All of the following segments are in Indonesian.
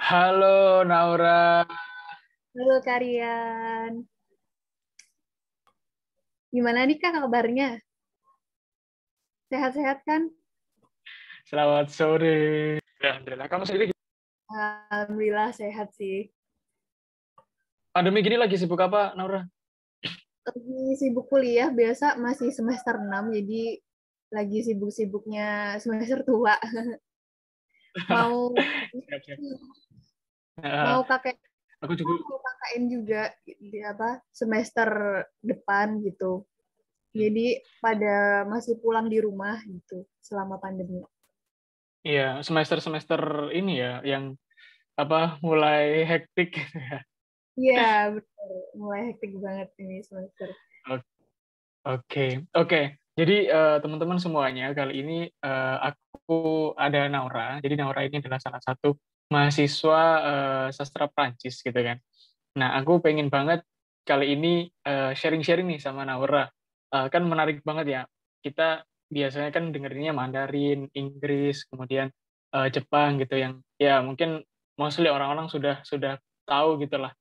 Halo Naura, Halo Karian, gimana nih Kak kabarnya? Sehat-sehat kan? selamat sore. Alhamdulillah, kamu sendiri Alhamdulillah sehat sih. pandemi gini lagi sibuk apa, Naura? Lagi sibuk kuliah, biasa masih semester 6, jadi lagi sibuk-sibuknya semester tua. Mau Siap, siap. mau Nah, kakek aku juga, mau KKN juga di apa semester depan gitu. Jadi pada masih pulang di rumah gitu selama pandemi. iya semester-semester ini ya, yang apa mulai hektik gitu ya. Iya, betul. Mulai hektik banget ini semester. Oke, oke. Jadi teman-teman semuanya, kali ini aku ada Naura. Jadi Naura ini adalah salah satu mahasiswa sastra Prancis gitu kan. Nah, aku pengen banget kali ini sharing-sharing nih sama Naura. Kan menarik banget ya. Kita biasanya kan dengerinnya Mandarin, Inggris, kemudian Jepang gitu yang ya mungkin mostly orang-orang sudah tahu gitu lah.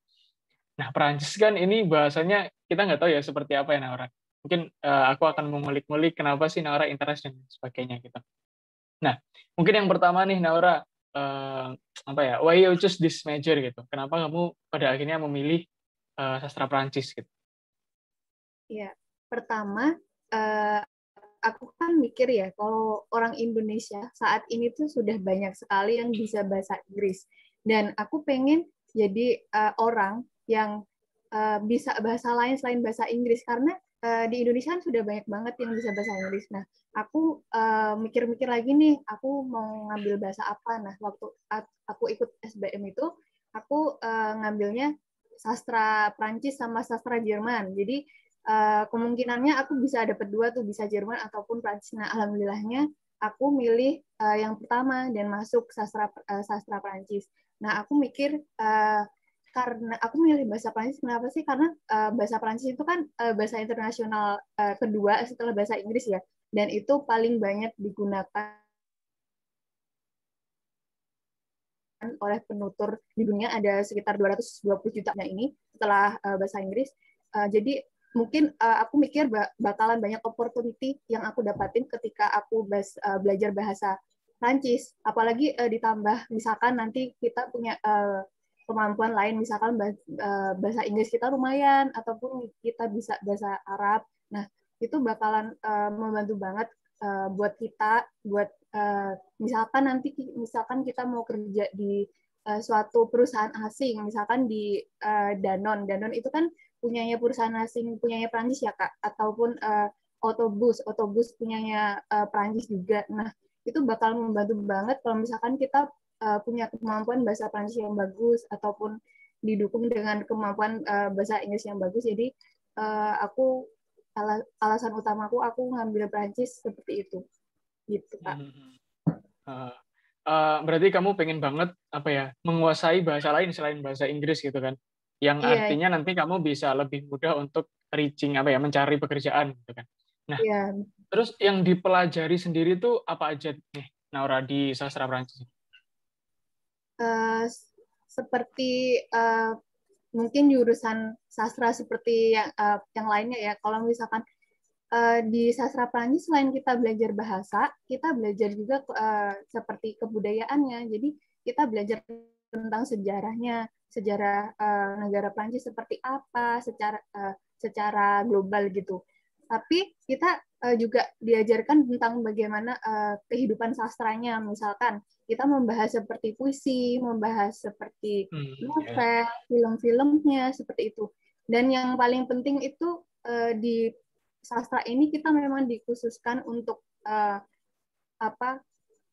Nah, Perancis kan ini bahasanya kita nggak tahu ya seperti apa ya Naura. Mungkin aku akan mengulik-ngulik kenapa sih Naura interest dan sebagainya gitu. Nah, mungkin yang pertama nih Naura, eh, apa ya, why you choose this major gitu? Kenapa kamu pada akhirnya memilih sastra Prancis gitu? Ya, pertama eh, aku kan mikir ya, kalau orang Indonesia saat ini tuh sudah banyak sekali yang bisa bahasa Inggris. Dan aku pengen jadi orang yang bisa bahasa lain selain bahasa Inggris. Karena di Indonesia kan sudah banyak banget yang bisa bahasa Inggris. Nah, aku mikir-mikir lagi nih, aku mau ngambil bahasa apa. Nah, waktu aku ikut SBM itu, aku ngambilnya sastra Prancis sama sastra Jerman. Jadi kemungkinannya aku bisa dapat dua tuh, bisa Jerman ataupun Prancis. Nah, alhamdulillahnya aku milih yang pertama dan masuk sastra Prancis. Nah, aku mikir karena aku milih bahasa Prancis, kenapa sih? Karena bahasa Prancis itu kan bahasa internasional kedua setelah bahasa Inggris ya, dan itu paling banyak digunakan oleh penutur di dunia, ada sekitar 220 jutanya ini setelah bahasa Inggris. Jadi mungkin aku mikir bakalan banyak opportunity yang aku dapatin ketika aku belajar bahasa Prancis. Apalagi ditambah misalkan nanti kita punya kemampuan lain, misalkan bahasa Inggris kita lumayan, ataupun kita bisa bahasa Arab. Nah, itu bakalan membantu banget buat kita, buat misalkan kita mau kerja di suatu perusahaan asing, misalkan di Danone itu kan punyanya perusahaan asing, punyanya Prancis ya Kak, ataupun Otobus punyanya Prancis juga. Nah, itu bakal membantu banget kalau misalkan kita punya kemampuan bahasa Prancis yang bagus, ataupun didukung dengan kemampuan bahasa Inggris yang bagus. Jadi aku alasan utamaku aku ngambil Prancis seperti itu, gitu Kak. Mhm. Eh, Berarti kamu pengen banget apa ya menguasai bahasa lain selain bahasa Inggris gitu kan? Yang Iya, artinya nanti kamu bisa lebih mudah untuk reaching apa ya mencari pekerjaan gitu kan? Nah, iya. terus yang dipelajari sendiri tuh apa aja nih Naura di sastra Prancis? Eh, seperti eh, mungkin jurusan sastra seperti yang lainnya ya. Kalau misalkan di sastra Prancis selain kita belajar bahasa, kita belajar juga seperti kebudayaannya. Jadi kita belajar tentang sejarahnya, sejarah negara Prancis seperti apa secara global gitu. Tapi kita juga diajarkan tentang bagaimana kehidupan sastranya. Misalkan kita membahas seperti puisi, membahas seperti Ya. novel, film-filmnya seperti itu. Dan yang paling penting itu di sastra ini kita memang dikhususkan untuk apa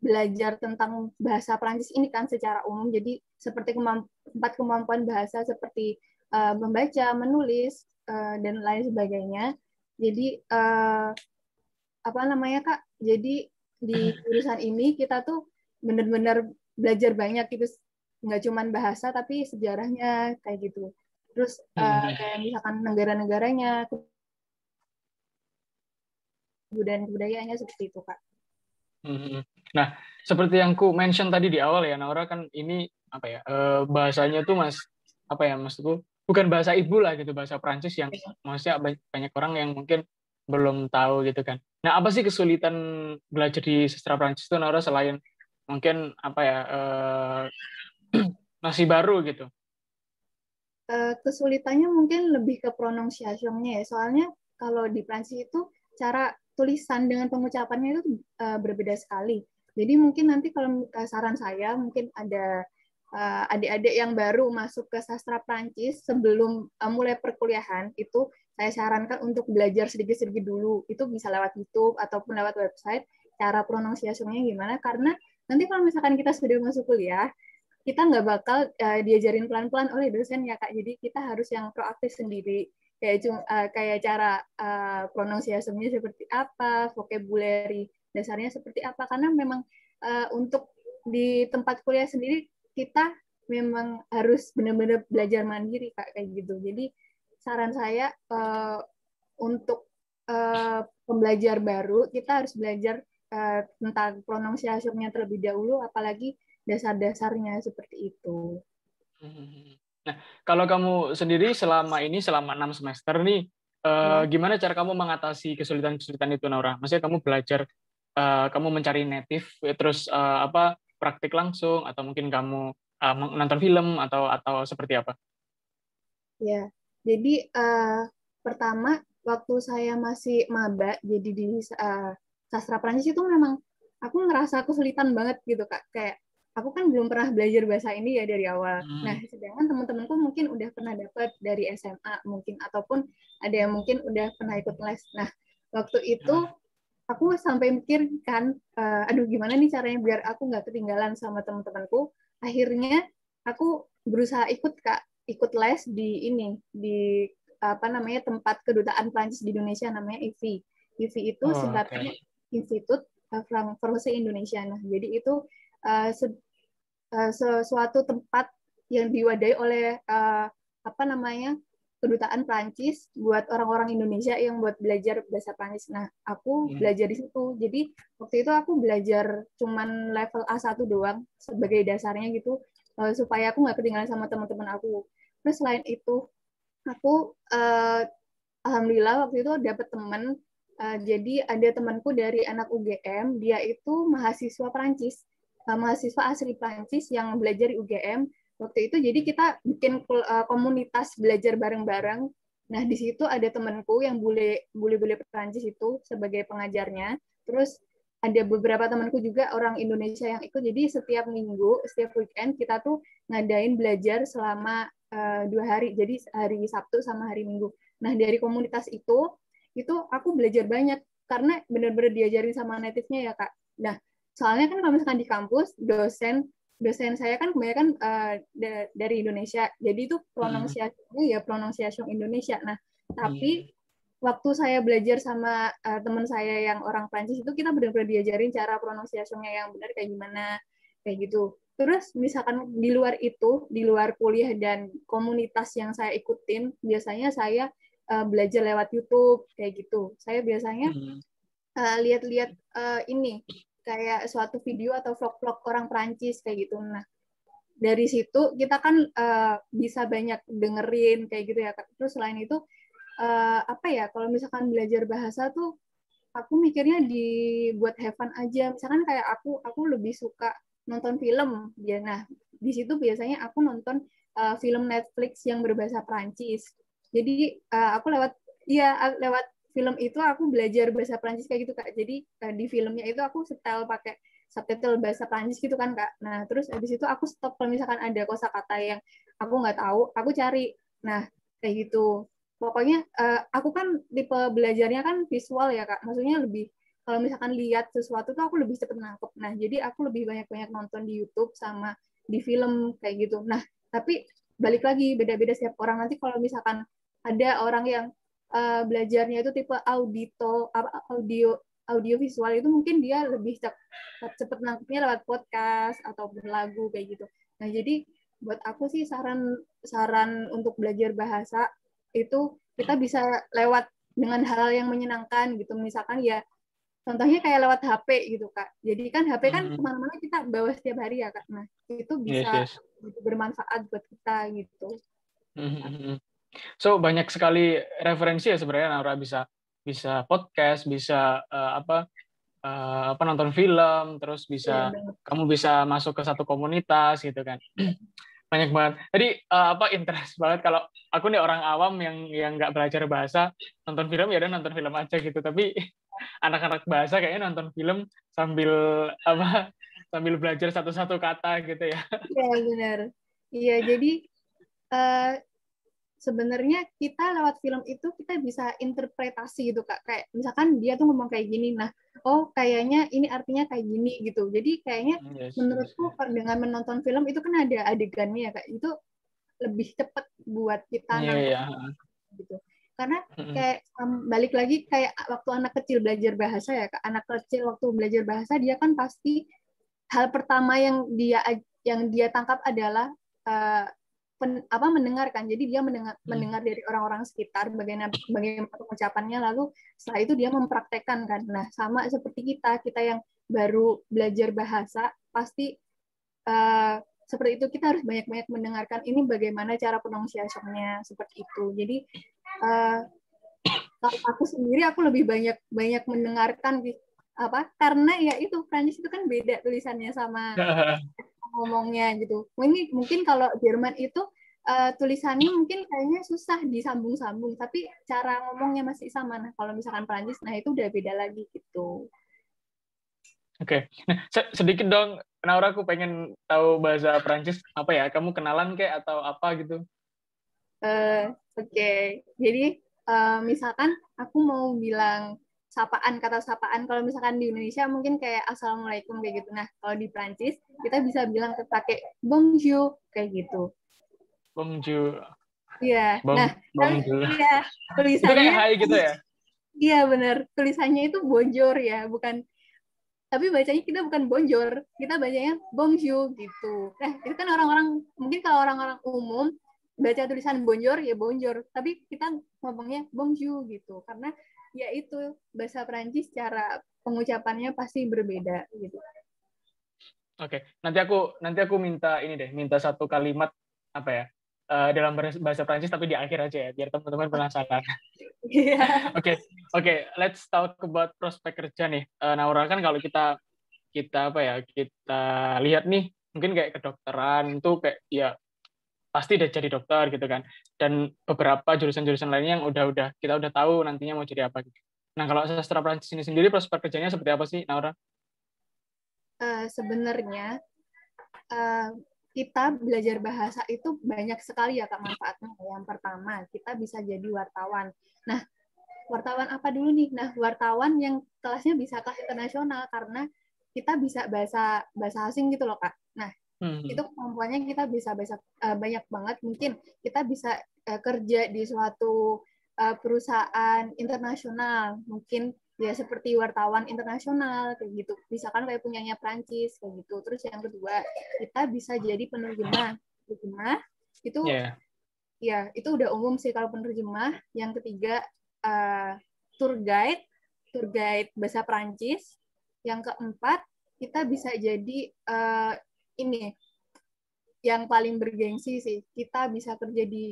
belajar tentang bahasa Prancis ini kan secara umum. Jadi seperti empat kemampuan bahasa seperti membaca, menulis, dan lain sebagainya. Jadi apa namanya Kak? Jadi di jurusan ini kita tuh benar-benar belajar banyak gitu, nggak cuma bahasa tapi sejarahnya kayak gitu. Terus kayak misalkan negara-negaranya, kebudayaan-kebudayaannya seperti itu Kak. Mhm. Nah, seperti yang ku mention tadi di awal ya, Naura kan ini apa ya, bahasanya tuh apa ya, maksudku bukan bahasa ibu lah gitu, bahasa Prancis yang maksudnya banyak orang yang mungkin belum tahu gitu kan. Nah, apa sih kesulitan belajar di sastra Prancis itu, Naura, selain mungkin apa ya, masih baru gitu? Kesulitannya mungkin lebih ke pronunciation-nya ya. Soalnya kalau di Prancis itu cara tulisan dengan pengucapannya itu berbeda sekali. Jadi mungkin nanti kalau saran saya mungkin ada adik-adik yang baru masuk ke sastra Prancis sebelum mulai perkuliahan itu saya sarankan untuk belajar sedikit-sedikit dulu. Itu bisa lewat YouTube ataupun lewat website cara pronunciation-nya gimana, karena nanti kalau misalkan kita sudah masuk kuliah kita nggak bakal diajarin pelan-pelan oleh dosen ya Kak. Jadi kita harus yang proaktif sendiri. Kayak cara pronunciation-nya seperti apa, vocabulary dasarnya seperti apa. Karena memang untuk di tempat kuliah sendiri kita memang harus benar-benar belajar mandiri Kak kayak gitu. Jadi saran saya untuk pembelajar baru kita harus belajar tentang pronunciation-nya terlebih dahulu, apalagi dasar-dasarnya seperti itu. Nah, kalau kamu sendiri selama 6 semester nih, Ya, gimana cara kamu mengatasi kesulitan-kesulitan itu, Naura? Maksudnya kamu belajar, kamu mencari native, terus apa praktik langsung, atau mungkin kamu nonton film atau seperti apa? ya. Jadi pertama waktu saya masih maba, jadi di sastra Prancis itu memang aku ngerasa kesulitan banget gitu Kak. Kayak aku kan belum pernah belajar bahasa ini ya dari awal. Nah, Hmm. sedangkan teman-temanku mungkin udah pernah dapat dari SMA mungkin ataupun ada yang mungkin udah pernah ikut les. Nah, waktu itu Hmm. aku sampai mikir kan, aduh gimana nih caranya biar aku nggak ketinggalan sama teman-temanku. Akhirnya aku berusaha ikut les di ini di apa namanya tempat kedutaan Prancis di Indonesia namanya IFI. IFI itu Oh, oke. singkatnya Institut Francais Indonesia. Nah, jadi itu sesuatu tempat yang diwadahi oleh apa namanya kedutaan Prancis buat orang-orang Indonesia yang buat belajar bahasa Prancis. Nah, aku Hmm. belajar di situ. Jadi waktu itu aku belajar cuman level A1 doang sebagai dasarnya gitu supaya aku nggak ketinggalan sama teman-teman aku. Terus selain itu, aku alhamdulillah waktu itu dapat teman. Jadi ada temanku dari anak UGM, dia itu mahasiswa Prancis, mahasiswa asli Prancis yang belajar di UGM. Waktu itu jadi kita bikin komunitas belajar bareng-bareng. Nah, di situ ada temanku yang bule-bule Prancis itu sebagai pengajarnya. Terus ada beberapa temanku juga orang Indonesia yang ikut. Jadi setiap minggu, setiap weekend kita tuh ngadain belajar selama 2 hari. Jadi hari Sabtu sama hari Minggu. Nah, dari komunitas itu aku belajar banyak karena benar-benar diajarin sama native-nya ya, Kak. Nah, soalnya kan kalau misalkan di kampus, dosen saya kan kebanyakan dari Indonesia. Jadi itu Hmm. pronunciation-nya ya pronunciation Indonesia. Nah, Hmm. tapi waktu saya belajar sama teman saya yang orang Prancis itu kita benar-benar diajarin cara pronunciation-nya yang benar kayak gimana kayak gitu. Terus misalkan di luar itu, di luar kuliah dan komunitas yang saya ikutin, biasanya saya belajar lewat YouTube kayak gitu. Saya biasanya Hmm. lihat-lihat ini kayak suatu video atau vlog-vlog orang Prancis kayak gitu. Nah, dari situ kita kan bisa banyak dengerin kayak gitu ya. Terus selain itu apa ya? Kalau misalkan belajar bahasa tuh aku mikirnya dibuat have fun aja. Misalkan kayak aku lebih suka nonton film ya. Nah, di situ biasanya aku nonton film Netflix yang berbahasa Prancis. Jadi aku lewat film itu aku belajar bahasa Prancis kayak gitu Kak. Jadi di filmnya itu aku setel pakai subtitle bahasa Prancis gitu kan Kak. Nah, terus habis itu aku stop kalau misalkan ada kosakata yang aku nggak tahu, aku cari. Nah, kayak gitu. Pokoknya aku kan tipe belajarnya kan visual ya Kak. Maksudnya lebih kalau misalkan lihat sesuatu tuh aku lebih cepet nangkep. Nah, jadi aku lebih banyak-banyak nonton di YouTube sama di film kayak gitu. Nah, tapi balik lagi beda-beda setiap orang. Nanti kalau misalkan ada orang yang belajarnya itu tipe audio audio visual itu mungkin dia lebih cepet nangkepnya lewat podcast ataupun lagu kayak gitu. Nah, jadi buat aku sih saran saran untuk belajar bahasa itu kita bisa lewat dengan hal yang menyenangkan gitu. Misalkan ya Contohnya kayak lewat HP gitu Kak. Jadi kan HP kan Mhm. kemana-mana kita bawa setiap hari ya Kak. Nah itu Yes, bisa yes. bermanfaat buat kita gitu. Mhm, mhm. So banyak sekali referensi ya sebenarnya Naura, bisa bisa podcast, bisa apa nonton film, terus Iya bisa benar. kamu bisa masuk ke satu komunitas gitu kan. Banyak banget. Jadi apa interest banget kalau aku nih orang awam yang nggak belajar bahasa, nonton film ya udah nonton film aja gitu. Tapi anak-anak bahasa kayaknya nonton film sambil apa sambil belajar satu-satu kata gitu ya. Iya benar. Iya jadi eh, sebenarnya kita lewat film itu kita bisa interpretasi gitu Kak. Kayak misalkan dia tuh ngomong kayak gini. Nah, oh kayaknya ini artinya kayak gini gitu. Jadi kayaknya Yes, yes, menurutku yes. dengan menonton film itu kan ada adegannya ya Kak. Itu lebih cepat buat kita Iya, nangkep iya. gitu. Karena Mm-mm. kayak balik lagi kayak waktu anak kecil belajar bahasa ya Kak. Anak kecil waktu belajar bahasa dia kan pasti hal pertama yang dia tangkap adalah uh, mendengarkan. Jadi dia mendengar dari orang-orang sekitar bagaimana pengucapannya, lalu setelah itu dia mempraktekkan kan. Nah, sama seperti kita yang baru belajar bahasa pasti seperti itu kita harus banyak-banyak mendengarkan ini bagaimana cara pronunciation-nya seperti itu. Jadi uh, kalau aku sendiri aku lebih banyak banyak mendengarkan karena ya itu Prancis itu kan beda tulisannya sama ngomongnya gitu. Mungkin kalau Jerman itu tulisannya mungkin kayaknya susah disambung-sambung, tapi cara ngomongnya masih sama. Nah, kalau misalkan Prancis, nah itu udah beda lagi gitu. Oke. Nah, sedikit dong, Naura, aku pengen tahu bahasa Prancis apa ya? Kamu kenalan kayak atau apa gitu? Oke, jadi misalkan aku mau bilang kata sapaan, kalau misalkan di Indonesia mungkin kayak assalamualaikum kayak gitu. Nah, kalau di Prancis kita bisa bilang pakai bonjour kayak gitu. Bonjour. Iya. Nah, Bonjour. iya Itu tulisannya, kayak hai gitu ya? iya benar tulisannya itu bonjour ya, bukan. Tapi bacanya kita bukan bonjour, kita bacanya bonjour gitu. Itu kan orang-orang mungkin kalau orang-orang umum baca tulisan bonjour ya bonjour, tapi kita ngomongnya bonjour gitu karena ya itu bahasa Perancis cara pengucapannya pasti berbeda gitu. Oke. Nanti aku minta ini deh, minta satu kalimat apa ya? Dalam bahasa Prancis tapi di akhir aja ya, biar teman-teman penasaran. Iya. Oke, oke. Let's talk about prospek kerja nih. Naura, kan kalau kita kita apa ya? Kita lihat nih, mungkin kayak kedokteran itu kayak ya pasti udah jadi dokter gitu kan, dan beberapa jurusan-jurusan lainnya yang udah kita udah tahu nantinya mau jadi apa gitu. Nah kalau sastra Prancis ini sendiri prospek kerjanya seperti apa sih, Naura? Sebenarnya uh, kita belajar bahasa itu banyak sekali ya Kak manfaatnya. Yang pertama, kita bisa jadi wartawan. Nah, wartawan apa dulu nih? Nah, wartawan yang kelasnya bisa kelas internasional karena kita bisa bahasa bahasa asing gitu loh, Kak. Nah, itu kemampuannya kita bisa bahasa banyak banget. Mungkin kita bisa kerja di suatu perusahaan internasional. Mungkin ya seperti wartawan internasional kayak gitu. Misalkan kayak punyanya Prancis kayak gitu. Terus yang kedua, kita bisa jadi penerjemah. Penerjemah itu Ya. ya itu udah umum sih kalau penerjemah. Yang ketiga uh, tour guide, tour guide bahasa Prancis. Yang keempat kita bisa jadi ini yang paling bergengsi sih kita bisa kerja di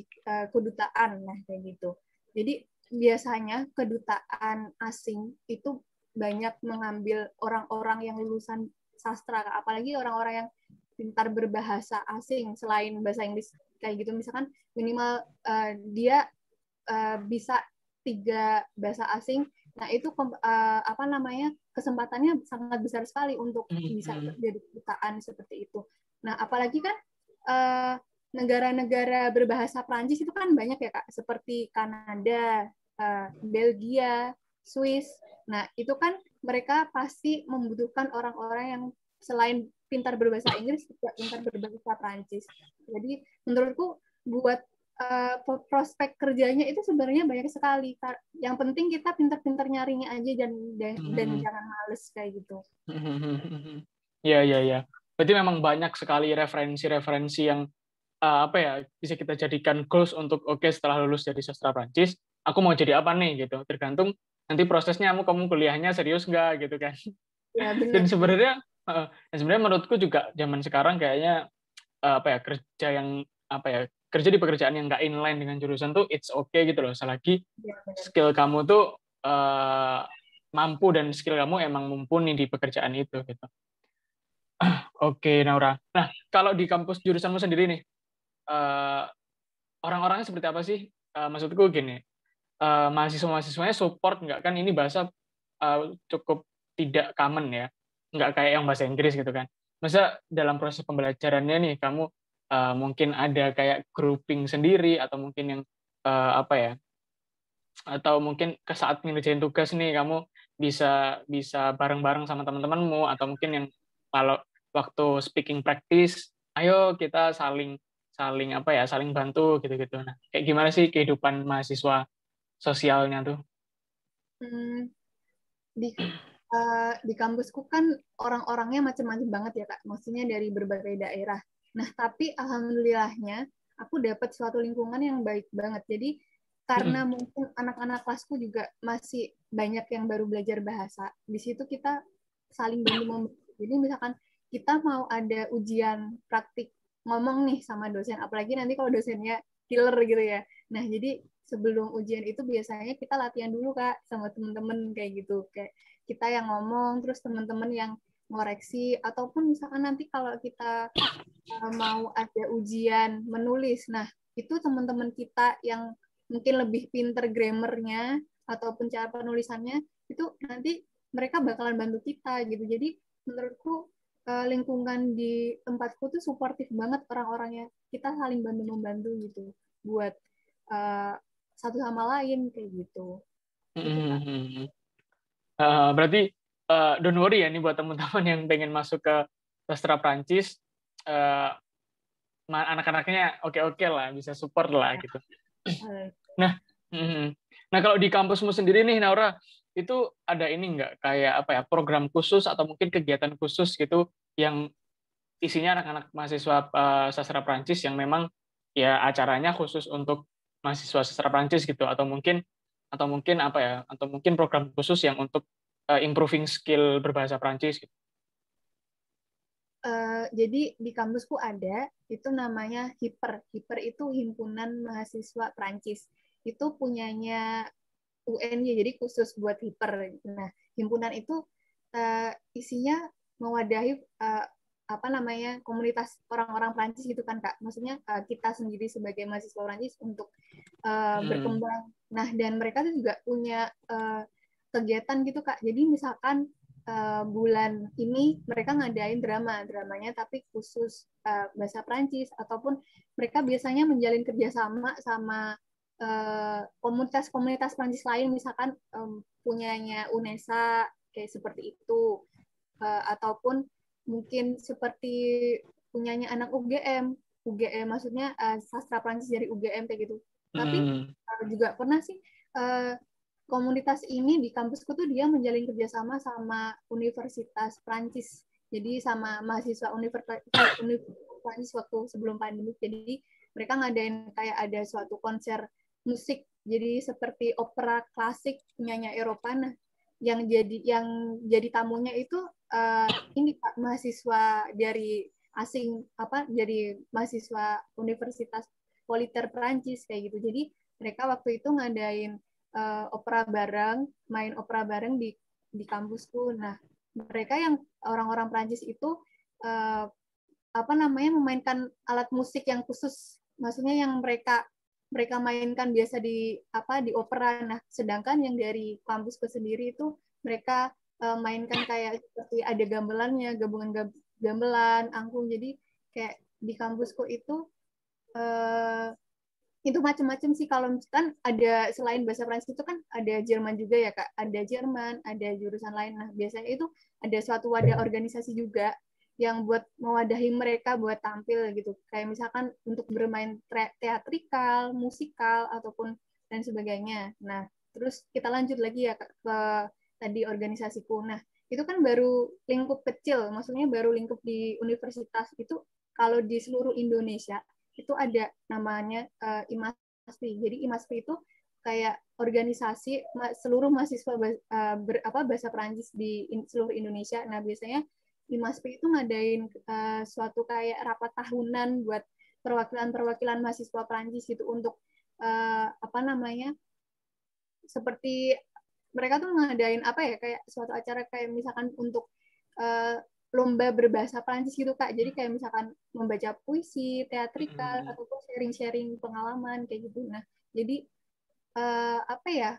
kedutaan nah kayak gitu. Jadi biasanya kedutaan asing itu banyak mengambil orang-orang yang lulusan sastra, apalagi orang-orang yang pintar berbahasa asing selain bahasa Inggris kayak gitu. Misalkan minimal dia bisa 3 bahasa asing. Nah, itu apa namanya? Kesempatannya sangat besar sekali untuk bisa kerja di kedutaan seperti itu. Nah, apalagi kan negara-negara berbahasa Prancis itu kan banyak ya, Kak, seperti Kanada, Belgia, Swiss. Nah, itu kan mereka pasti membutuhkan orang-orang yang selain pintar berbahasa Inggris juga pintar berbahasa Prancis. Jadi, menurutku buat prospek kerjanya itu sebenarnya banyak sekali. Yang penting kita pintar-pintar nyarinya aja dan jangan males kayak gitu. Ya, ya, ya. Berarti memang banyak sekali referensi-referensi yang apa ya bisa kita jadikan goals untuk oke, setelah lulus dari sastra Prancis, aku mau jadi apa nih gitu. Tergantung nanti prosesnya kamu kuliahnya serius nggak gitu kan. Ya benar. Dan sebenarnya menurutku juga zaman sekarang kayaknya apa ya, kerja yang apa ya, kerja di pekerjaan yang nggak inline dengan jurusan tuh it's okay gitu loh, selagi Ya benar. skill kamu tuh mampu dan skill kamu emang mumpuni di pekerjaan itu gitu. Oke, Naura. Nah, kalau di kampus jurusanmu sendiri nih, eh, orang-orangnya seperti apa sih? Maksudku gini, mahasiswa-mahasiswanya support nggak, kan ini bahasa cukup tidak common ya, nggak kayak yang bahasa Inggris gitu kan. Masa dalam proses pembelajarannya nih kamu mungkin ada kayak grouping sendiri, atau mungkin yang apa ya, atau mungkin ke saat ngerjain tugas nih kamu bisa bisa bareng-bareng sama teman-temanmu, atau mungkin yang kalau waktu speaking practice, ayo kita saling saling apa ya, saling bantu gitu-gitu. Nah, kayak gimana sih kehidupan mahasiswa sosialnya tuh? Hmm, di di kampusku kan orang-orangnya macam-macam banget ya Kak. Maksudnya dari berbagai daerah. Nah, tapi alhamdulillahnya aku dapat suatu lingkungan yang baik banget. Jadi karena mungkin anak-anak kelasku juga masih banyak yang baru belajar bahasa, di situ kita saling bantu membantu. Jadi misalkan kita mau ada ujian praktik ngomong nih sama dosen, apalagi nanti kalau dosennya killer gitu ya. Nah, jadi sebelum ujian itu biasanya kita latihan dulu Kak sama teman-teman kayak gitu. Kayak kita yang ngomong, terus teman-teman yang ngoreksi, ataupun misalkan nanti kalau kita mau ada ujian menulis, nah itu teman-teman kita yang mungkin lebih pinter grammarnya ataupun cara penulisannya, itu nanti mereka bakalan bantu kita gitu. Jadi menurutku lingkungan di tempatku tuh suportif banget orang-orangnya. Kita saling bantu-membantu gitu buat uh, satu sama lain kayak gitu. Gitu, Kak. Berarti don't worry ya, ini buat teman-teman yang pengen masuk ke sastra Prancis, eh, anak-anaknya oke-oke lah, bisa support lah gitu. Uh, Nah, nah kalau di kampusmu sendiri nih, Naura, itu ada ini nggak kayak apa ya, program khusus atau mungkin kegiatan khusus gitu yang isinya anak-anak mahasiswa sastra Prancis yang memang ya acaranya khusus untuk mahasiswa sastra Prancis gitu, atau mungkin apa ya, atau mungkin program khusus yang untuk improving skill berbahasa Prancis gitu. Jadi di kampusku ada, itu namanya HIPER. HIPER itu Himpunan Mahasiswa Prancis. Itu punyanya UNY, jadi khusus buat HIPER. Nah, himpunan itu isinya mewadahi apa namanya, komunitas orang-orang Prancis gitu kan Kak. Maksudnya kita sendiri sebagai mahasiswa Prancis untuk berkembang. Nah, dan mereka tuh juga punya kegiatan gitu Kak. Jadi misalkan bulan ini mereka ngadain dramanya tapi khusus bahasa Prancis, ataupun mereka biasanya menjalin kerjasama sama komunitas-komunitas Prancis lain, misalkan punyanya UNESA kayak seperti itu, ataupun mungkin seperti punyanya anak UGM, maksudnya sastra Prancis dari UGM kayak gitu. Tapi juga pernah sih komunitas ini di kampusku tuh dia menjalin kerjasama sama Universitas Prancis. Jadi sama mahasiswa Universitas Prancis waktu sebelum pandemi. Jadi mereka ngadain kayak ada suatu konser musik. Jadi seperti opera klasik penyanyi Eropa. Nah, yang jadi tamunya itu ini Pak, mahasiswa dari asing, apa, jadi mahasiswa Universitas Politer Prancis kayak gitu. Jadi mereka waktu itu ngadain opera bareng, main opera bareng di kampusku. Nah, mereka yang orang-orang Prancis itu uh, apa namanya, memainkan alat musik yang khusus, maksudnya yang mereka mereka mainkan biasa di apa di opera. Nah, sedangkan yang dari kampusku sendiri itu mereka mainkan kayak seperti ada gamelannya, gabungan gamelan, angklung. Jadi kayak di kampusku uh, itu macam-macam sih. Kalau misalkan ada selain bahasa Prancis itu kan ada Jerman juga ya Kak, ada Jerman, ada jurusan lain. Nah, biasanya itu ada suatu wadah organisasi juga yang buat mewadahi mereka buat tampil gitu, kayak misalkan untuk bermain teatrikal, musikal, ataupun dan sebagainya. Nah, terus kita lanjut lagi ya Kak, ke tadi organisasiku. Nah, itu kan baru lingkup kecil, maksudnya baru lingkup di universitas. Itu kalau di seluruh Indonesia itu ada namanya IMASPI. Jadi IMASPI itu kayak organisasi seluruh mahasiswa bahasa Perancis di seluruh Indonesia. Nah, biasanya IMASP itu ngadain suatu kayak rapat tahunan buat perwakilan-perwakilan mahasiswa Perancis gitu untuk apa namanya, seperti mereka tuh ngadain apa ya, kayak suatu acara kayak misalkan untuk lomba berbahasa Perancis gitu Kak. Jadi kayak misalkan membaca puisi, teatrikal, ataupun sharing-sharing pengalaman kayak gitu. Nah, jadi apa ya,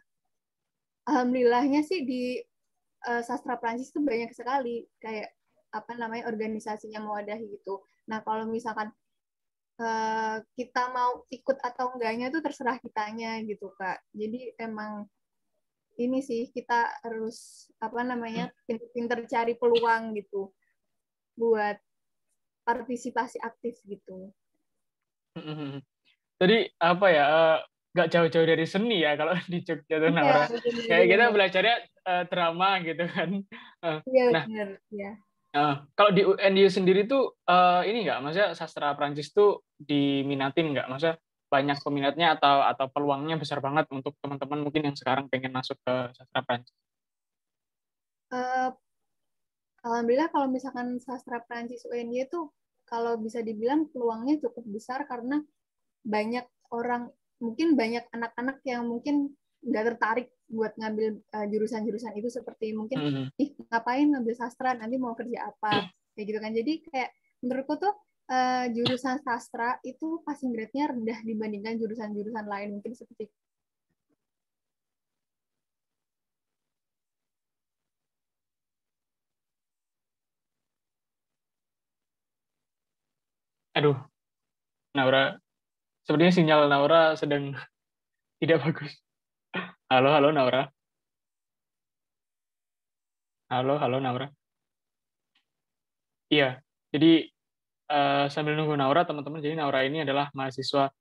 alhamdulillahnya sih di sastra Prancis itu banyak sekali kayak apa namanya organisasi yang mewadahi gitu. Nah, kalau misalkan kita mau ikut atau enggaknya itu terserah kitanya gitu Kak. Jadi emang ini sih kita harus apa namanya, pinter-pinter cari peluang gitu buat partisipasi aktif gitu. Jadi apa ya, nggak jauh-jauh dari seni ya kalau di Jogja tuh Iya, Naura. Kayak kita benar-benar. belajarnya drama gitu kan. Iya, Nah, benar. Ya. kalau di UNU sendiri tuh ini nggak, maksudnya sastra Prancis tuh diminatin nggak? Maksudnya banyak peminatnya atau peluangnya besar banget untuk teman-teman mungkin yang sekarang pengen masuk ke sastra Prancis? Uh, Alhamdulillah kalau misalkan sastra Prancis UNY itu kalau bisa dibilang peluangnya cukup besar karena banyak orang, mungkin banyak anak-anak yang mungkin nggak tertarik buat ngambil jurusan-jurusan itu, seperti mungkin Hmm. ih ngapain ngambil sastra, nanti mau kerja apa kayak gitu kan. Jadi kayak menurutku tuh jurusan sastra itu passing grade-nya rendah dibandingkan jurusan-jurusan lain, mungkin seperti Aduh, Naura, sepertinya sinyal Naura sedang tidak bagus. Halo, halo Naura. Halo, halo Naura. Iya, jadi sambil nunggu Naura, teman-teman, jadi Naura ini adalah mahasiswa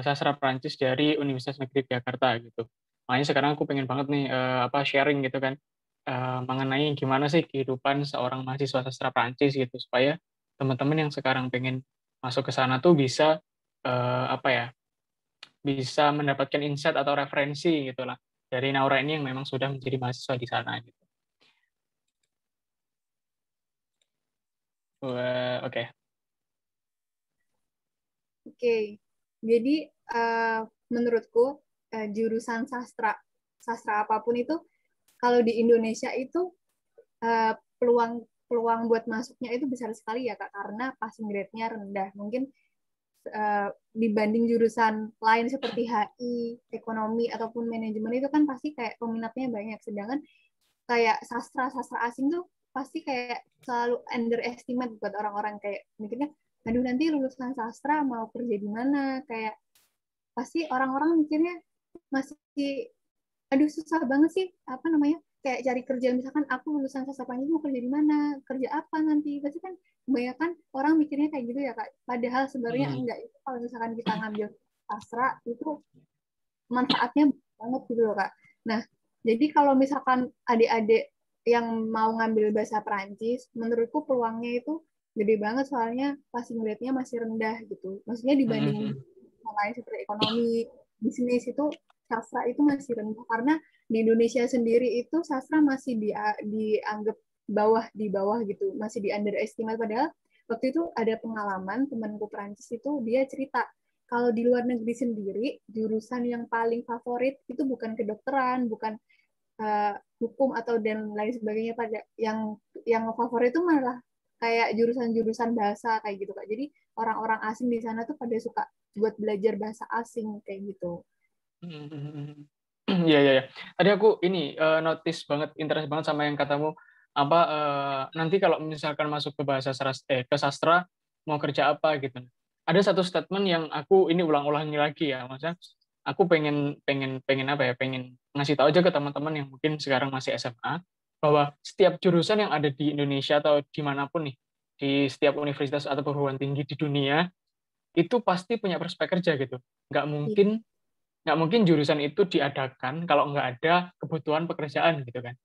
sastra Prancis dari Universitas Negeri Jakarta gitu. Makanya sekarang aku pengen banget nih apa sharing gitu kan mengenai gimana sih kehidupan seorang mahasiswa sastra Prancis gitu, supaya teman-teman yang sekarang pengen masuk ke sana tuh bisa apa ya, bisa mendapatkan insight atau referensi gitulah dari Naura ini yang memang sudah menjadi mahasiswa di sana gitu. Oke. oke. Jadi uh, menurutku jurusan sastra sastra apapun itu kalau di Indonesia itu peluang peluang buat masuknya itu besar sekali ya Kak, karena passing grade-nya rendah. Mungkin dibanding jurusan lain seperti HI, ekonomi ataupun manajemen itu kan pasti kayak peminatnya banyak. Sedangkan kayak sastra asing tuh pasti kayak selalu underestimate buat orang-orang, kayak mikirnya aduh nanti lulusan sastra mau kerja di mana, kayak pasti orang-orang mikirnya masih aduh susah banget sih apa namanya, kayak cari kerja, misalkan aku lulusan sastra Prancis mau kerja di mana, kerja apa nanti, pasti kan kebanyakan orang mikirnya kayak gitu ya Kak, padahal sebenarnya Hmm. enggak. Itu kalau misalkan kita ngambil sastra itu manfaatnya banget gitu loh Kak. Nah, jadi kalau misalkan adik-adik yang mau ngambil bahasa Perancis, menurutku peluangnya itu gede banget, soalnya passing grade-nya masih rendah gitu. Maksudnya dibanding Hmm. yang lain seperti ekonomi, bisnis itu sastra itu masih rendah, karena di Indonesia sendiri itu sastra masih dianggap di bawah gitu, masih di underestimate. Padahal waktu itu ada pengalaman temanku Perancis itu, dia cerita kalau di luar negeri sendiri jurusan yang paling favorit itu bukan kedokteran, bukan hukum atau dan lain sebagainya, pada yang favorit itu malah kayak jurusan-jurusan bahasa kayak gitu Kak. Jadi orang-orang asing di sana tuh pada suka buat belajar bahasa asing kayak gitu. Iya, iya, iya. Tadi aku ini notice banget, interest banget sama yang katamu apa nanti kalau misalkan masuk ke ke sastra mau kerja apa gitu. Ada satu statement yang aku ini ulang-ulangi lagi ya, maksudnya aku pengen pengen pengen apa ya, pengen ngasih tahu aja ke teman-teman yang mungkin sekarang masih SMA bahwa setiap jurusan yang ada di Indonesia atau dimanapun nih, di setiap universitas atau perguruan tinggi di dunia itu pasti punya prospek kerja gitu. Nggak Iya. mungkin nggak mungkin jurusan itu diadakan kalau nggak ada kebutuhan pekerjaan gitu kan.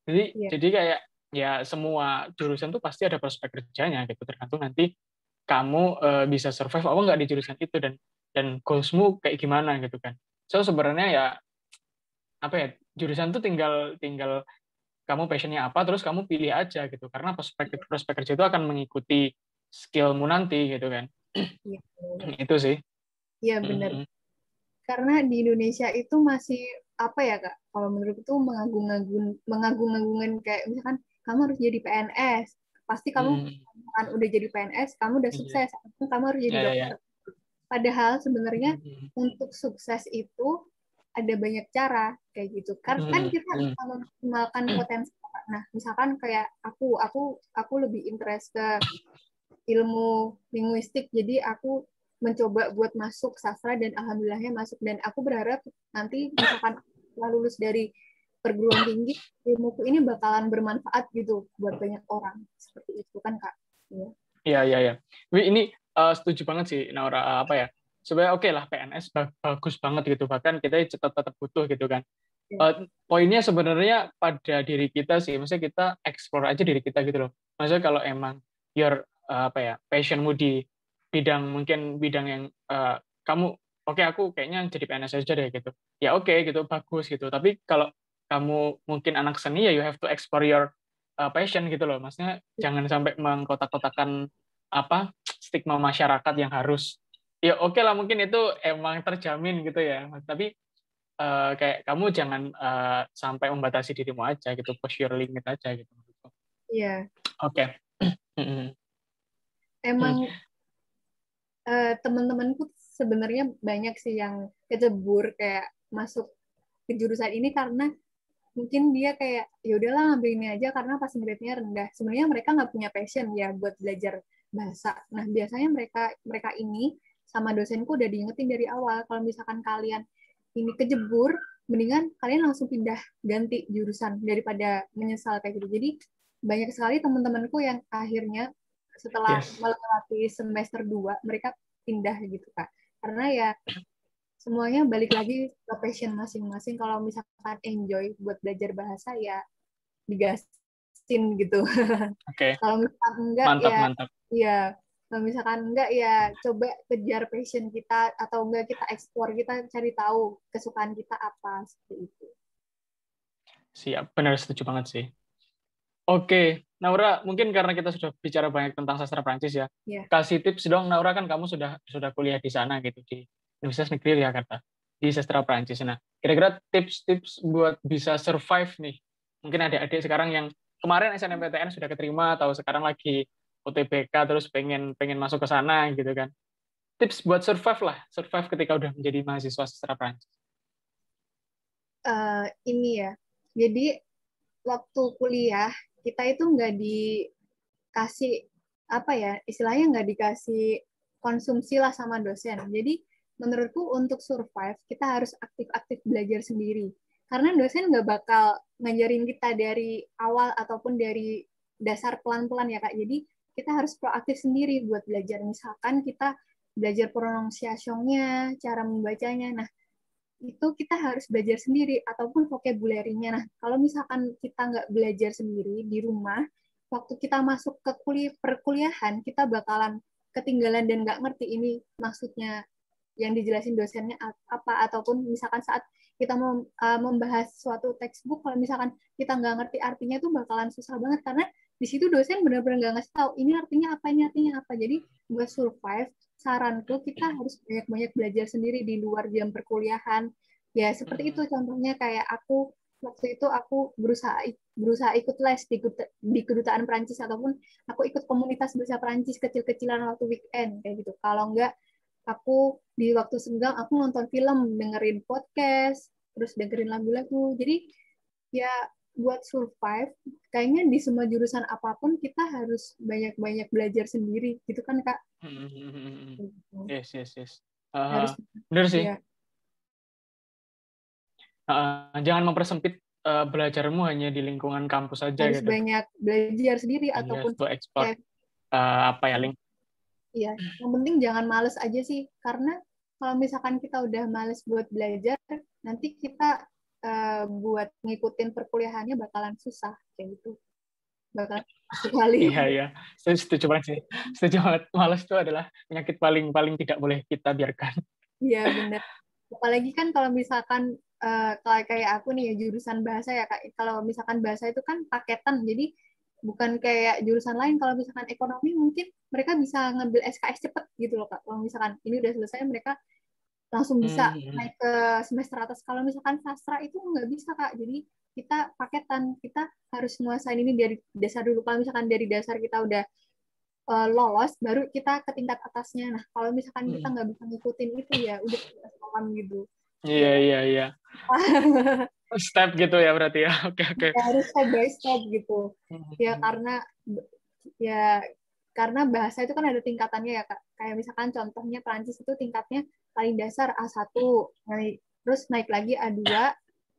Iya. Jadi kayak ya semua jurusan tuh pasti ada prospek kerjanya gitu, tergantung nanti kamu bisa survive apa nggak di jurusan itu dan goalsmu kayak gimana gitu kan. So sebenarnya ya apa ya, jurusan tuh tinggal kamu passionnya apa, terus kamu pilih aja gitu. Karena prospek kerja itu akan mengikuti skillmu nanti gitu kan. Iya, Itu sih. iya benar. Karena di Indonesia itu masih apa ya Kak? Kalau menurut itu mengagung-agungkan kayak misalkan kamu harus jadi PNS, pasti kamu kan udah jadi PNS, kamu udah Iya, sukses, atau kamu harus jadi ya, ya, dokter. ya. Padahal sebenarnya untuk sukses itu ada banyak cara kayak gitu. Kan kita memaksimalkan potensi. Nah, misalkan kayak aku lebih interest ke ilmu linguistik, jadi aku mencoba buat masuk sastra dan alhamdulillahnya masuk, dan aku berharap nanti misalkan setelah lulus dari perguruan tinggi, ilmuku ini bakalan bermanfaat gitu buat banyak orang, seperti itu kan Kak. Iya. Iya, iya, iya. Ini setuju banget sih, Naura. Apa ya? Sebenarnya oke lah, PNS bagus banget gitu. Bahkan kita tetap butuh gitu kan. Iya. Poinnya sebenarnya pada diri kita sih. Maksudnya kita explore aja diri kita gitu loh. Maksudnya kalau emang your apa ya, passionmu di mungkin bidang yang kamu, oke, aku kayaknya jadi PNS aja deh gitu. Ya oke gitu, bagus gitu. Tapi kalau kamu mungkin anak seni, ya you have to explore your passion gitu loh. Maksudnya jangan sampai mengkotak-kotakan apa stigma masyarakat yang harus, ya oke lah mungkin itu emang terjamin gitu ya. Tapi kayak kamu jangan sampai membatasi dirimu aja gitu, push your limit aja gitu. Iya. Oke. Mm-mm. Emang teman-temanku sebenarnya banyak sih yang kecebur kayak masuk ke jurusan ini karena mungkin dia kayak ya udahlah ngambil ini aja karena pas grade-nya rendah. Sebenarnya mereka nggak punya passion ya buat belajar bahasa. Nah, biasanya mereka mereka ini sama dosenku udah diingetin dari awal kalau misalkan kalian ini kejebur, mendingan kalian langsung pindah ganti jurusan daripada menyesal kayak gitu. Jadi banyak sekali teman-temanku yang akhirnya setelah Yes. melewati semester 2 mereka pindah gitu Kak. Karena ya semuanya balik lagi ke passion masing-masing. Kalau misalkan enjoy buat belajar bahasa ya digasin gitu. Oke. Kalau misalkan enggak Mantap, ya mantap. ya kalau misalkan enggak ya coba kejar passion kita, atau enggak kita explore, kita cari tahu kesukaan kita apa seperti itu. Siap, benar, setuju banget sih. Oke, Naura, mungkin karena kita sudah bicara banyak tentang sastra Prancis ya, Ya. kasih tips dong, Naura, kan kamu sudah kuliah di sana gitu, di Universitas Negeri Jakarta, di sastra Prancis. Nah, kira-kira tips-tips buat bisa survive nih, mungkin adik-adik sekarang yang kemarin SNMPTN sudah keterima, atau sekarang lagi UTBK terus pengen pengen masuk ke sana gitu kan. Tips buat survive lah, survive ketika udah menjadi mahasiswa sastra Prancis. Ini ya, jadi waktu kuliah kita itu nggak dikasih apa ya, istilahnya nggak dikasih konsumsi lah sama dosen. Jadi menurutku untuk survive kita harus aktif-aktif belajar sendiri. Karena dosen nggak bakal ngajarin kita dari awal ataupun dari dasar pelan-pelan ya Kak. Jadi kita harus proaktif sendiri buat belajar. Misalkan kita belajar pronunciation-nya, cara membacanya. Nah, itu kita harus belajar sendiri, ataupun vocabulary-nya. Nah, kalau misalkan kita nggak belajar sendiri di rumah, waktu kita masuk ke perkuliahan, kita bakalan ketinggalan dan nggak ngerti ini maksudnya yang dijelasin dosennya apa, ataupun misalkan saat kita mau membahas suatu textbook, kalau misalkan kita nggak ngerti artinya itu bakalan susah banget, karena di situ dosen benar-benar nggak ngasih tahu ini artinya apa, ini artinya apa. Jadi buat survive, saranku kita harus banyak-banyak belajar sendiri di luar jam perkuliahan. Ya seperti itu contohnya, kayak aku waktu itu aku berusaha ikut les di kedutaan Prancis, ataupun aku ikut komunitas bahasa Prancis kecil-kecilan waktu weekend kayak gitu. Kalau enggak, aku di waktu senggang aku nonton film, dengerin podcast, terus dengerin lagu-lagu. Jadi ya buat survive, kayaknya di semua jurusan apapun kita harus banyak-banyak belajar sendiri, gitu kan Kak? Yes, yes, yes. Harus Bener sih. ya Jangan mempersempit belajarmu hanya di lingkungan kampus saja harus gitu. banyak belajar sendiri, You have ataupun to explore ya, apa ya link. ya yang penting jangan males aja sih, karena kalau misalkan kita udah males buat belajar, nanti kita buat ngikutin perkuliahannya bakalan susah kayak gitu, bakalan sekali. Iya, iya. Setuju banget sih. Setuju banget. Malas itu adalah penyakit paling paling tidak boleh kita biarkan. Iya benar. apalagi kan kalau misalkan kayak aku nih ya jurusan bahasa ya Kak. Kalau misalkan bahasa itu kan paketan, jadi bukan kayak jurusan lain. Kalau misalkan ekonomi mungkin mereka bisa ngambil SKS cepet gitu loh Kak. Kalau misalkan ini udah selesai mereka langsung bisa Hmm. naik ke semester atas. Kalau misalkan sastra itu nggak bisa Kak. Jadi kita paketan, kita harus nguasain ini dari dasar dulu. Kalau misalkan dari dasar kita udah lolos, baru kita ke tingkat atasnya. Nah, kalau misalkan kita Hmm. nggak bisa ngikutin itu ya udah soal gitu. Iya, Ya kan? iya, iya. Step gitu ya berarti ya. Oke, oke. Ya, harus step by step gitu. Ya Hmm. ya karena bahasa itu kan ada tingkatannya ya Kak. Kayak misalkan contohnya Prancis itu tingkatnya paling dasar A1, terus naik lagi A2,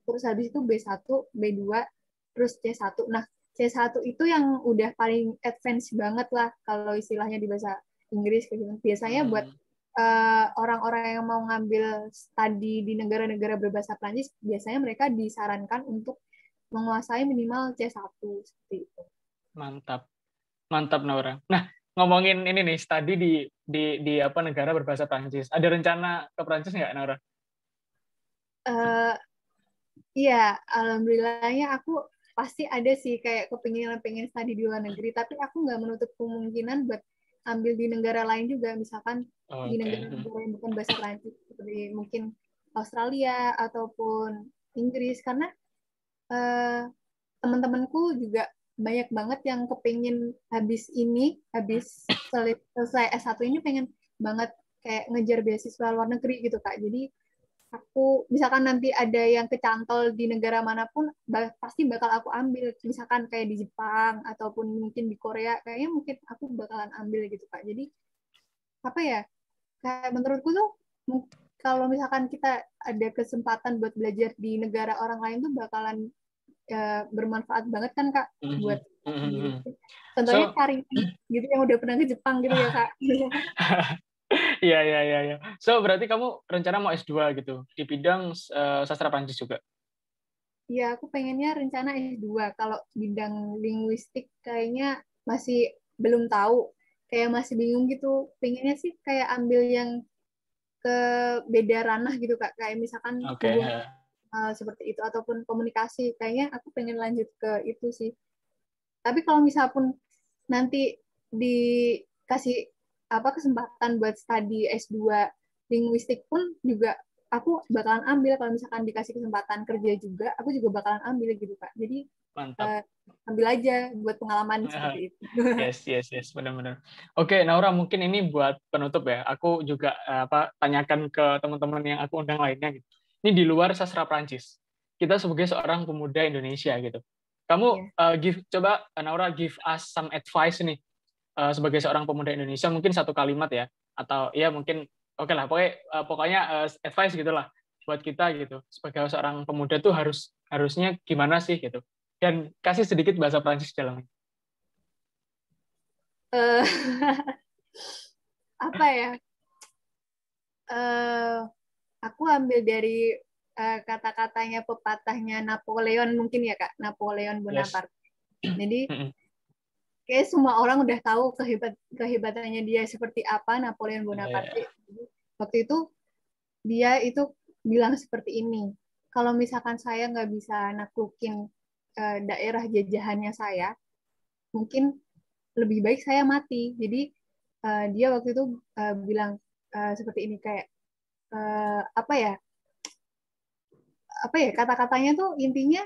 terus habis itu B1, B2, terus C1. Nah, C1 itu yang udah paling advance banget lah kalau istilahnya di bahasa Inggris kayak gitu. Biasanya buat Hmm. orang-orang yang mau ngambil studi di negara-negara berbahasa Prancis, biasanya mereka disarankan untuk menguasai minimal C1 seperti itu. Mantap. Mantap, Naura. Nah, ngomongin ini nih, studi di apa negara berbahasa Prancis. Ada rencana ke Prancis nggak, Naura? Eh, Iya, alhamdulillahnya aku pasti ada sih kayak kepingin pengen studi di luar negeri, tapi aku nggak menutup kemungkinan buat ambil di negara lain juga, misalkan di Oke. negara-negara yang bukan bahasa Prancis, seperti mungkin Australia ataupun Inggris, karena eh, teman-temanku juga banyak banget yang kepingin habis selesai S1 ini pengen banget kayak ngejar beasiswa luar negeri gitu Kak. Jadi aku misalkan nanti ada yang kecantol di negara manapun pasti bakal aku ambil, misalkan kayak di Jepang ataupun mungkin di Korea, kayaknya mungkin aku bakalan ambil gitu Kak. Jadi apa ya, kayak menurutku tuh kalau misalkan kita ada kesempatan buat belajar di negara orang lain tuh bakalan bermanfaat banget kan Kak Mhm. buat sendiri. Mhm. Contohnya So, cari gitu yang udah pernah ke Jepang gitu ya Kak. iya, iya, iya, iya. So, berarti kamu rencana mau S2 gitu, di bidang sastra Prancis juga? Ya, aku pengennya rencana S2. Kalau bidang linguistik kayaknya masih belum tahu. Kayak masih bingung gitu. Pengennya sih kayak ambil yang ke beda ranah gitu, Kak. Kayak misalkan Oke. hubungan seperti itu. Ataupun komunikasi. Kayaknya aku pengen lanjut ke itu sih. Tapi kalau misalnya pun nanti dikasih apa kesempatan buat studi S2 linguistik pun juga aku bakalan ambil. Kalau misalkan dikasih kesempatan kerja juga, aku juga bakalan ambil gitu Kak. Jadi Mantap. eh, ambil aja buat pengalaman seperti itu. Yes, yes, yes, benar-benar. Oke, Naura, mungkin ini buat penutup ya. Aku juga apa tanyakan ke teman-teman yang aku undang lainnya gitu. Ini di luar sastra Prancis. Kita sebagai seorang pemuda Indonesia gitu. Kamu Iya. coba Naura give us some advice nih sebagai seorang pemuda Indonesia, mungkin satu kalimat ya, atau ya mungkin oke lah, pokoknya advice gitulah buat kita gitu. Sebagai seorang pemuda tuh harusnya gimana sih gitu. Dan kasih sedikit bahasa Prancis dalamnya. Eh, apa ya? Eh, aku ambil dari kata-katanya pepatahnya Napoleon mungkin ya Kak, Napoleon Yes. Bonaparte. Jadi kayak semua orang udah tahu kehebatannya dia seperti apa, Napoleon Bonaparte. Yeah. Jadi, waktu itu dia itu bilang seperti ini, kalau misalkan saya nggak bisa naklukin daerah jajahannya saya, mungkin lebih baik saya mati. Jadi dia waktu itu bilang seperti ini kayak apa ya kata-katanya tuh intinya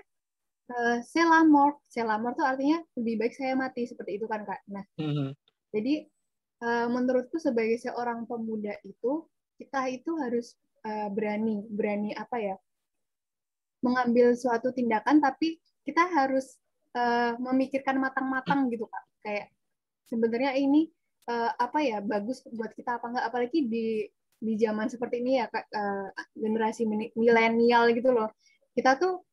selamor, selamor tuh artinya lebih baik saya mati seperti itu kan Kak. Nah, Mhm. jadi menurutku sebagai seorang pemuda itu kita itu harus berani berani apa ya mengambil suatu tindakan tapi kita harus memikirkan matang-matang gitu Kak. Kayak sebenarnya ini apa ya bagus buat kita apa enggak, apalagi di zaman seperti ini ya Kak, generasi milenial gitu loh. Kita tuh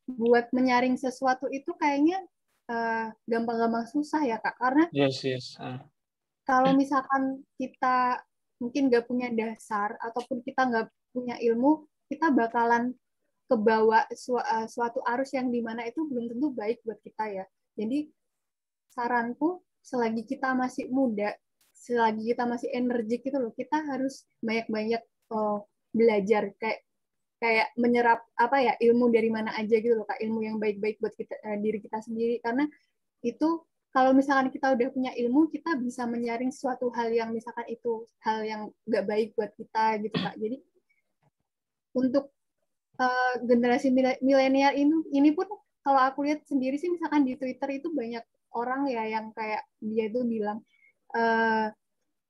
buat menyaring sesuatu itu kayaknya gampang-gampang susah ya Kak, karena Yes, yes. kalau misalkan kita mungkin nggak punya dasar ataupun kita nggak punya ilmu, kita bakalan kebawa suatu arus yang dimana itu belum tentu baik buat kita ya. Jadi saranku selagi kita masih muda, selagi kita masih energik gitu loh, kita harus banyak-banyak uh, belajar kayak kayak menyerap apa ya ilmu dari mana aja gitu loh Kak, ilmu yang baik-baik buat kita diri kita sendiri, karena itu kalau misalkan kita udah punya ilmu, kita bisa menyaring suatu hal yang misalkan itu hal yang nggak baik buat kita gitu Kak. Jadi untuk generasi milenial ini pun kalau aku lihat sendiri sih, misalkan di Twitter itu banyak orang ya yang kayak dia itu bilang uh,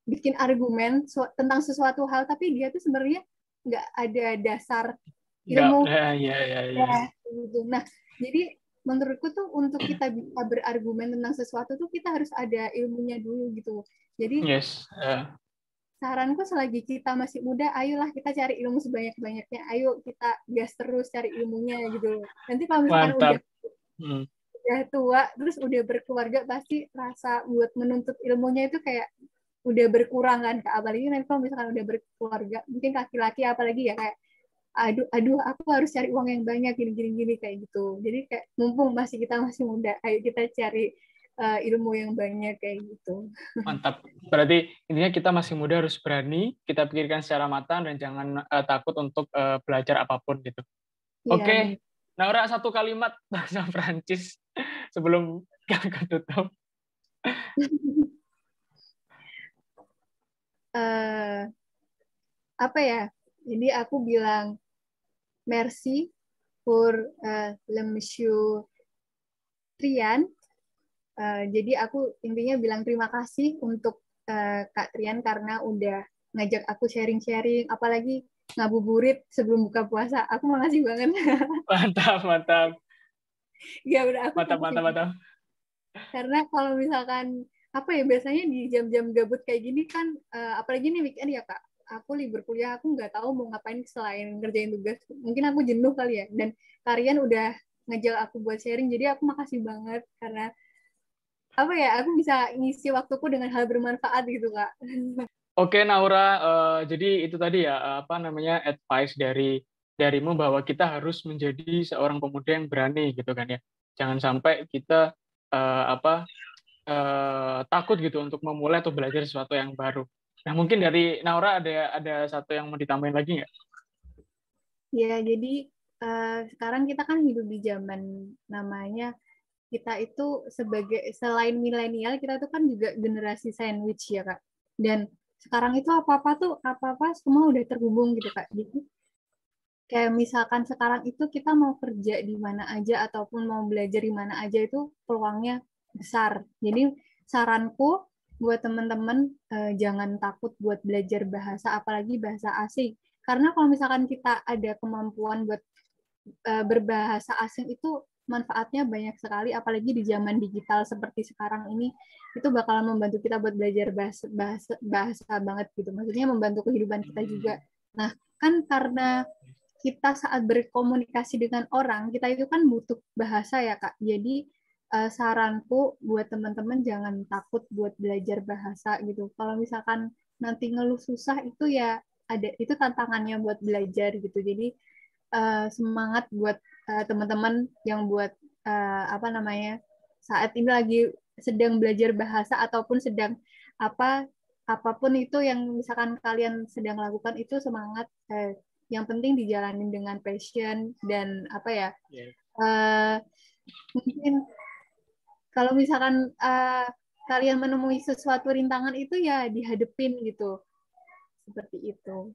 bikin argumen tentang sesuatu hal, tapi dia tuh sebenarnya nggak ada dasar Nggak, ilmu ya, ya, ya. ya gitu. Nah, jadi menurutku tuh untuk kita bisa berargumen tentang sesuatu tuh kita harus ada ilmunya dulu gitu. Jadi Yes. saranku selagi kita masih muda, ayolah kita cari ilmu sebanyak-banyaknya. Ayo kita gas terus cari ilmunya gitu. Nanti kalau misalkan Mantap. Hmm. udah tua, terus udah berkeluarga, pasti rasa buat menuntut ilmunya itu kayak udah berkurang kan. Apalagi nanti kalau misalkan udah berkeluarga, mungkin laki-laki apalagi ya kayak aduh aku harus cari uang yang banyak gini kayak gitu. Jadi kayak mumpung kita masih muda, ayo kita cari ilmu yang banyak kayak gitu. Mantap. Berarti intinya kita masih muda, harus berani, kita pikirkan secara matang dan jangan takut untuk belajar apapun gitu. Iya Oke, benar. Naura, satu kalimat bahasa Prancis sebelum kita tutup. Apa ya? Jadi aku bilang merci pour le monsieur Trian. Jadi aku intinya bilang terima kasih untuk Kak Trian karena udah ngajak aku sharing-sharing, apalagi ngabuburit sebelum buka puasa. Aku makasih banget. Mantap, mantap. Ya udah aku Mantap, makasih mantap, banget. mantap. Karena kalau misalkan apa ya biasanya di jam-jam gabut kayak gini kan, apalagi nih weekend ya Kak, aku libur kuliah, aku nggak tahu mau ngapain selain ngerjain tugas. Mungkin aku jenuh kali ya. Dan kalian udah ngejel aku buat sharing, jadi aku makasih banget karena apa ya, aku bisa ngisi waktuku dengan hal bermanfaat gitu Kak. Oke, Naura, jadi itu tadi ya, apa namanya, advice darimu bahwa kita harus menjadi seorang pemuda yang berani gitu kan ya. Jangan sampai kita apa takut gitu untuk memulai atau belajar sesuatu yang baru. Nah, mungkin dari Naura ada satu yang mau ditambahin lagi nggak? Ya, jadi sekarang kita kan hidup di zaman namanya kita itu sebagai selain milenial kita tuh kan juga generasi sandwich ya Kak. Dan sekarang itu apa-apa semua udah terhubung gitu Kak. Jadi kayak misalkan sekarang itu kita mau kerja di mana aja ataupun mau belajar di mana aja itu peluangnya besar. Jadi saranku buat teman-teman jangan takut buat belajar bahasa apalagi bahasa asing. Karena kalau misalkan kita ada kemampuan buat berbahasa asing itu manfaatnya banyak sekali apalagi di zaman digital seperti sekarang ini itu bakalan membantu kita buat belajar bahasa banget gitu. Maksudnya membantu kehidupan kita juga. Nah, kan karena kita saat berkomunikasi dengan orang, kita itu kan butuh bahasa ya, Kak. Jadi saranku buat teman-teman jangan takut buat belajar bahasa gitu. Kalau misalkan nanti ngeluh susah itu ya ada itu tantangannya buat belajar gitu. Jadi semangat buat teman-teman yang buat apa namanya saat ini lagi sedang belajar bahasa ataupun sedang apa apapun itu yang misalkan kalian sedang lakukan itu semangat yang penting dijalanin dengan passion dan apa ya mungkin kalau misalkan kalian menemui sesuatu rintangan itu ya dihadepin gitu seperti itu.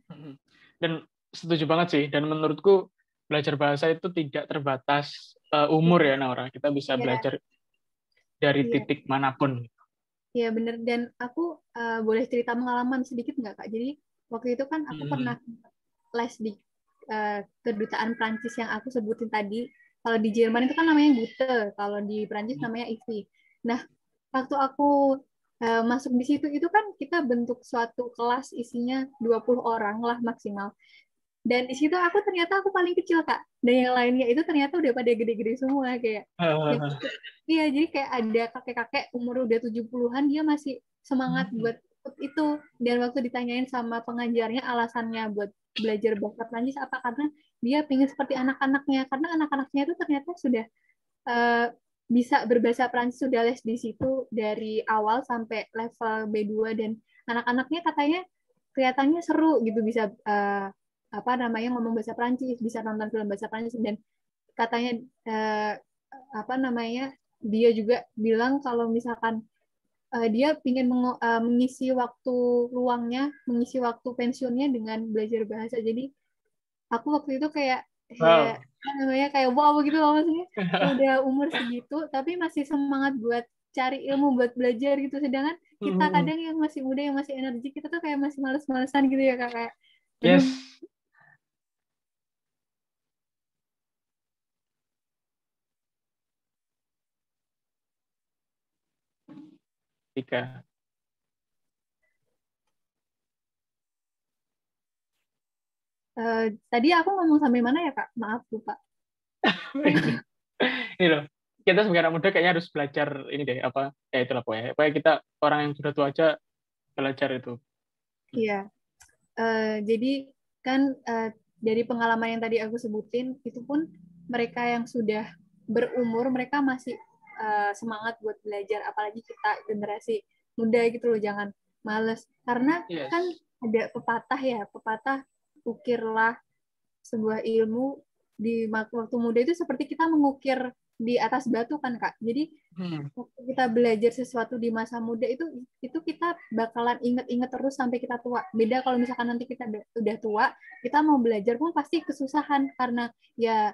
Dan setuju banget sih. Dan menurutku belajar bahasa itu tidak terbatas umur ya, Naura. Kita bisa Iya, belajar dari iya, titik manapun. iya bener. Dan aku boleh cerita pengalaman sedikit nggak Kak? Jadi waktu itu kan aku pernah Hmm. les di kedutaan Prancis yang aku sebutin tadi. Kalau di Jerman itu kan namanya Gute, kalau di Prancis namanya IFI. Nah, waktu aku masuk di situ itu kan kita bentuk suatu kelas isinya 20 orang lah maksimal. Dan di situ aku ternyata aku paling kecil Kak. Dan yang lainnya itu ternyata udah pada gede-gede semua kayak yang iya jadi kayak ada kakek-kakek umur udah 70-an dia masih semangat buat ikut itu. Dan waktu ditanyain sama pengajarnya alasannya buat belajar bahasa Prancis apa karena dia pengen seperti anak-anaknya karena anak-anaknya itu ternyata sudah uh, bisa berbahasa Prancis sudah les di situ dari awal sampai level B2 dan anak-anaknya katanya kelihatannya seru gitu bisa apa namanya ngomong bahasa Prancis, bisa nonton film bahasa Prancis, dan katanya apa namanya dia juga bilang kalau misalkan dia ingin mengisi waktu luangnya, mengisi waktu pensiunnya dengan belajar bahasa. Jadi aku waktu itu kayak Wow. apa namanya kayak wow gitu loh, maksudnya udah umur segitu tapi masih semangat buat cari ilmu, buat belajar gitu. Sedangkan kita Hmm. kadang yang masih muda, yang masih energi, kita tuh kayak masih males-malesan gitu ya Kak, kayak aduh. Yes, Tika. Tadi aku ngomong sampai mana ya Kak? Maaf lupa. Ini loh, kita sebagai anak muda kayaknya harus belajar ini deh, apa, ya itulah pokoknya. Pokoknya kita orang yang sudah tua aja belajar itu. Iya. Jadi kan dari pengalaman yang tadi aku sebutin, itu pun mereka yang sudah berumur, mereka masih semangat buat belajar, apalagi kita generasi muda gitu loh, jangan males. Karena kan Yes. ada pepatah ya, pepatah ukirlah sebuah ilmu di waktu muda itu seperti kita mengukir di atas batu kan Kak. Jadi Hmm. waktu kita belajar sesuatu di masa muda itu kita bakalan inget-inget terus sampai kita tua. Beda kalau misalkan nanti kita udah tua, kita mau belajar pun pasti kesusahan karena ya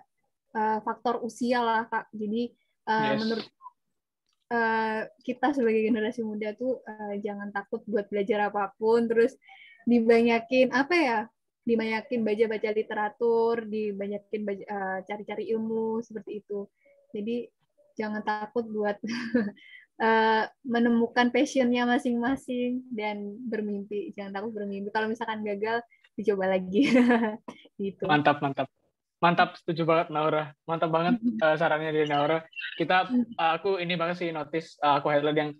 faktor usia lah Kak. Jadi menurut Yes. kita sebagai generasi muda tuh jangan takut buat belajar apapun, terus dibanyakin apa ya, dibanyakin baca-baca literatur, dibanyakin cari-cari ilmu seperti itu. Jadi jangan takut buat menemukan passionnya masing-masing dan bermimpi. Jangan takut bermimpi. Kalau misalkan gagal, dicoba lagi. Gitu. Mantap, mantap. Mantap, setuju banget Naura. Mantap banget sarannya dari Naura. Aku ini banget sih notice, aku highlight yang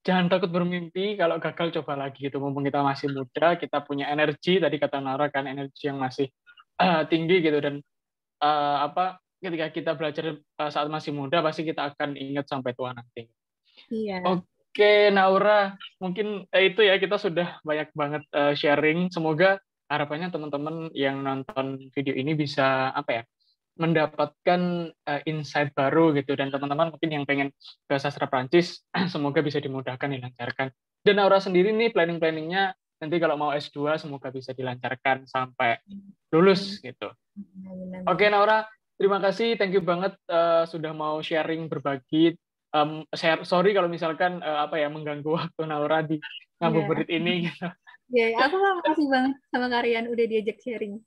jangan takut bermimpi, kalau gagal coba lagi gitu. Mumpung kita masih muda, kita punya energi, tadi kata Naura kan, energi yang masih tinggi gitu. Dan apa, ketika kita belajar saat masih muda, pasti kita akan ingat sampai tua nanti. Iya. Oke, Naura, mungkin itu ya, kita sudah banyak banget sharing. Semoga harapannya teman-teman yang nonton video ini bisa apa ya, mendapatkan insight baru gitu, dan teman-teman mungkin yang pengen ke sastra Prancis semoga bisa dimudahkan, dilancarkan. Dan Naura sendiri nih planning-planningnya nanti kalau mau S2 semoga bisa dilancarkan sampai lulus gitu. Oke, Naura, terima kasih, thank you banget sudah mau sharing, berbagi. Sorry kalau misalkan apa ya, mengganggu waktu Naura di Iya. ngabuburit ini gitu. Ya, aku makasih banget sama kalian udah diajak sharing.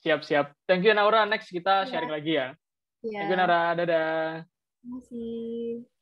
Siap-siap. Thank you Naura, next kita Ya, sharing lagi ya. Thank you ya. Naura, dadah. Terima kasih.